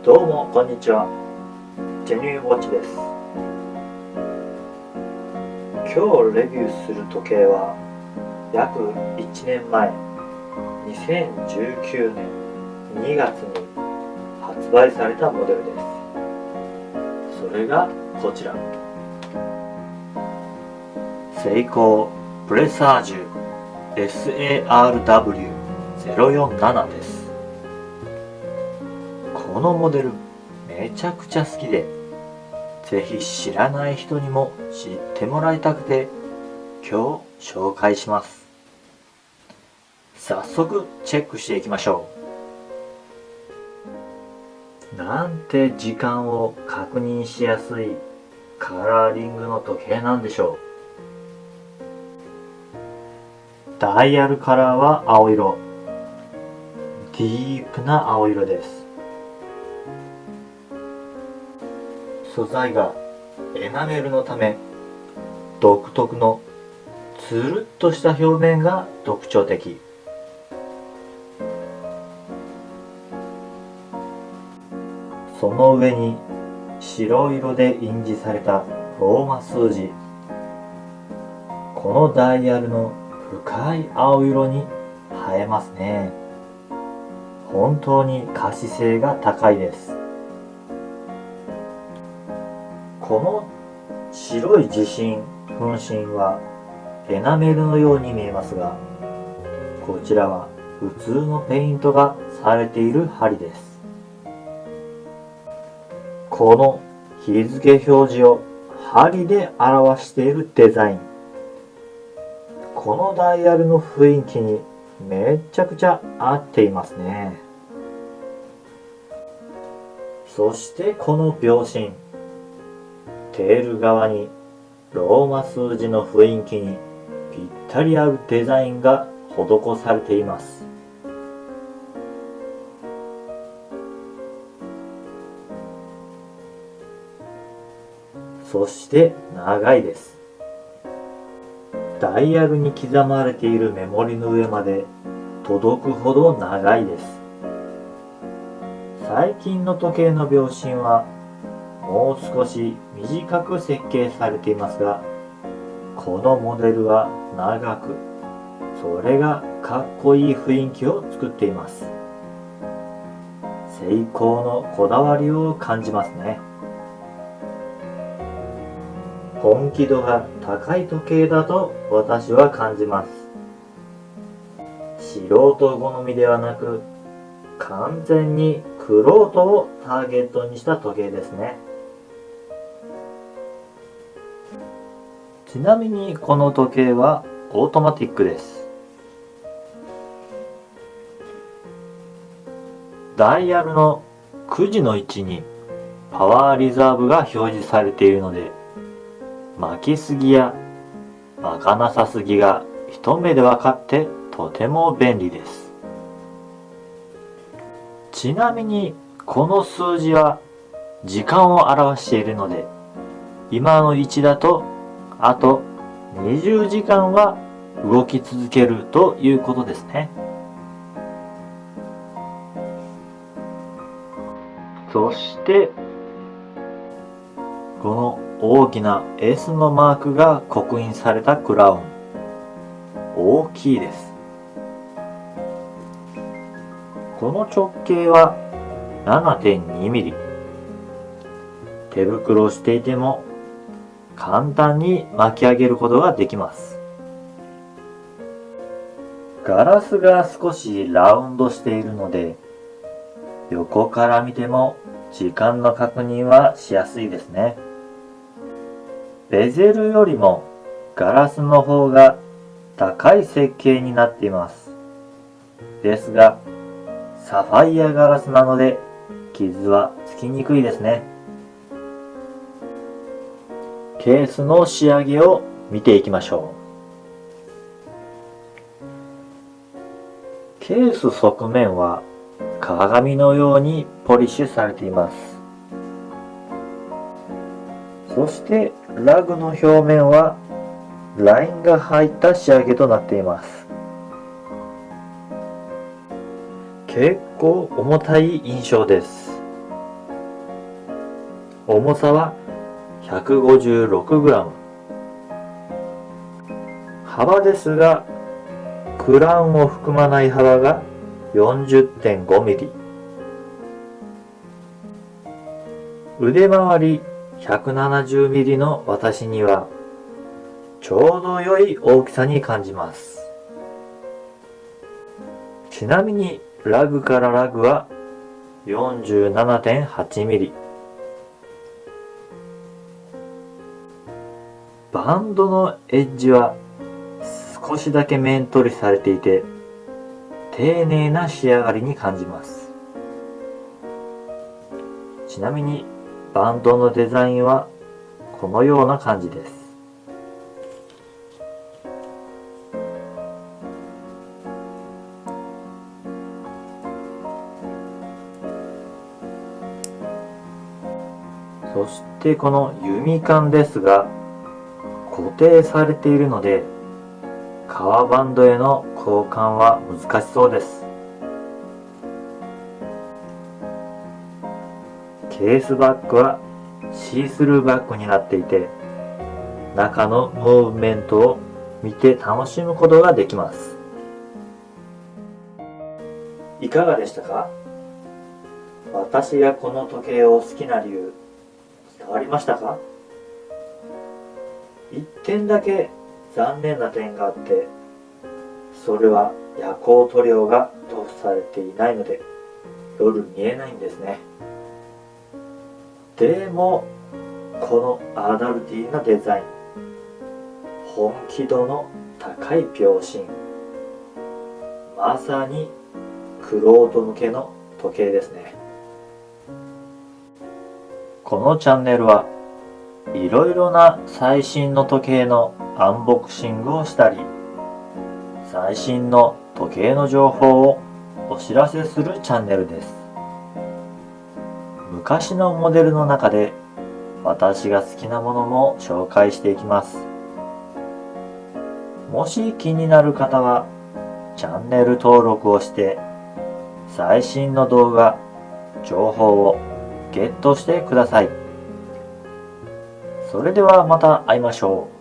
どうもこんにちは。ジェニューウォッチです。今日レビューする時計は約1年前、2019年2月に発売されたモデルです。それがこちら、セイコープレサージュ SARW047 です。このモデルめちゃくちゃ好きで、ぜひ知らない人にも知ってもらいたくて今日紹介します。早速チェックしていきましょう。なんて時間を確認しやすいカラーリングの時計なんでしょう。ダイヤルカラーは青色、ディープな青色です。素材がエナメルのため、独特のつるっとした表面が特徴的。その上に白色で印字されたローマ数字。このダイヤルの深い青色に映えますね。本当に可視性が高いです。この白い自信、粉芯はエナメルのように見えますが、こちらは普通のペイントがされている針です。この日付表示を針で表しているデザイン。このダイヤルの雰囲気にめちゃくちゃ合っていますね。そしてこの秒針。テール側にローマ数字の雰囲気にぴったり合うデザインが施されています。そして長いです。ダイヤルに刻まれている目盛りの上まで届くほど長いです。最近の時計の秒針はもう少し短く設計されていますが、このモデルは長く、それがかっこいい雰囲気を作っています。セイコーのこだわりを感じますね。本気度が高い時計だと私は感じます。素人好みではなく、完全に玄人をターゲットにした時計ですね。ちなみにこの時計はオートマティックです。ダイヤルの9時の位置にパワーリザーブが表示されているので、巻きすぎや巻かなさすぎが一目で分かってとても便利です。ちなみにこの数字は時間を表しているので、今の位置だとあと20時間は動き続けるということですね。そしてこの大きな S のマークが刻印されたクラウン、大きいです。この直径は 7.2 ミリ。手袋をしていても簡単に巻き上げることができます。ガラスが少しラウンドしているので、横から見ても時間の確認はしやすいですね。ベゼルよりもガラスの方が高い設計になっています。ですが、サファイアガラスなので傷はつきにくいですね。ケースの仕上げを見ていきましょう。ケース側面は鏡のようにポリッシュされています。そしてラグの表面はラインが入った仕上げとなっています。結構重たい印象です。重さは 156g。幅ですが、クラウンを含まない幅が 40.5mm。腕回り 170mm の私にはちょうど良い大きさに感じます。ちなみにラグからラグは 47.8mm。バンドのエッジは少しだけ面取りされていて丁寧な仕上がりに感じます。ちなみにバンドのデザインはこのような感じです。そしてこの弓管ですが固定されているので革バンドへの交換は難しそうです。ケースバッグはシースルーバッグになっていて中のムーブメントを見て楽しむことができます。いかがでしたか？私がこの時計を好きな理由伝わりましたか？一点だけ残念な点があって、それは夜光塗料が塗布されていないので夜見えないんですね。でもこのアダルティーなデザイン、本気度の高い秒針、まさに玄人向けの時計ですね。このチャンネルはいろいろな最新の時計のアンボクシングをしたり、最新の時計の情報をお知らせするチャンネルです。昔のモデルの中で私が好きなものも紹介していきます。もし気になる方はチャンネル登録をして最新の動画、情報をゲットしてください。それではまた会いましょう。